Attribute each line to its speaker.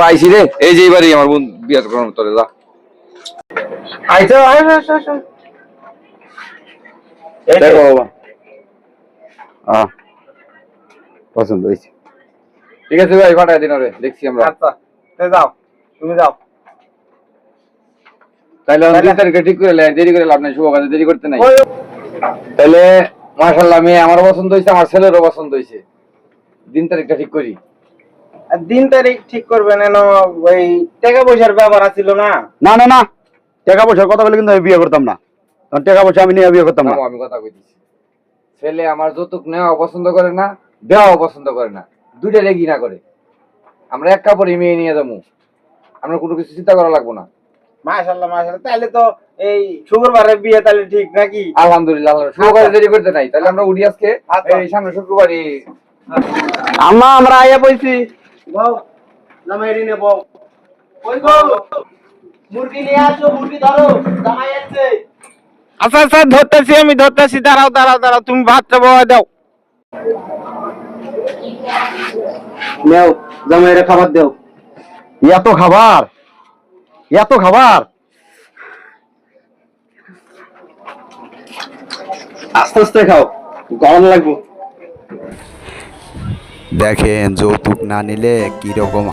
Speaker 1: আইছি রে, এই যে এবারই আমার বোন বিয়ে করার তোরে যা।
Speaker 2: আইছো
Speaker 1: দেখো বাবা, পছন্দ হয়েছে। ঠিক আছে ভাই, পাঠাই দিন রে, দেখছি আমরা।
Speaker 2: আচ্ছা যাও, তুমি যাও।
Speaker 1: তাহলে 2 তারিখে ঠিক করে দেরি করে লাভ নাই, শুভ কাজে দেরি করতে নাই। তাহলে মাশাআল্লাহ, মেয়ে আমার পছন্দ হয়েছে, আমার ছেলেরও পছন্দ হয়েছে। দিন তারিখটা ঠিক করি।
Speaker 2: দিন তারিখ ঠিক করবেন, ওই টাকা পয়সার ব্যাপার আছিল না।
Speaker 3: না না না, টাকা পয়সার কথা বলে কিন্তু আমি বিয়ে করতাম না। কারণ টাকা পয়সা আমি নিয়ে বিয়ে করতাম না।
Speaker 1: আমি কথা কইতেছি, ছেলে আমার যৌতুক নেওয়া পছন্দ করে না, দেওয়াও পছন্দ করে না, দুইটা রেগি না করে। আমরা এক কাপড়ে মেয়ে নিয়ে যাবো, আমরা কোনো কিছু চিন্তা করা লাগবো না।
Speaker 2: মাশাআল্লাহ মাশাআল্লাহ, তাহলে তো এই শুক্রবারে বিয়ে তাহলে ঠিক নাকি?
Speaker 1: আলহামদুলিল্লাহ, শুক্রবারে দেরি করতে নাই। তাহলে আমরা উঠি আজকে, এই সামনে শুক্রবারই।
Speaker 3: আম্মা আমরা আইয়া বইছি।
Speaker 2: বউ জামাই রিনে বউ, ওই গো মুরগি নিয়ে আসো, মুরগি ধরো, জামাই আসছে।
Speaker 4: আচ্ছা আচ্ছা, ধরতেছি আমি, ধরতেছি। দাঁড়াও দাঁড়াও দাঁড়াও, তুমি ভাতটা বয়া দাও।
Speaker 2: নেও জামাইরে খাবার দাও।
Speaker 3: এত খাবার, এত খাবার।
Speaker 2: আস্তে আস্তে খাও, গরম লাগবে।
Speaker 5: দেখেন যৌতুক না নিলে কিরকম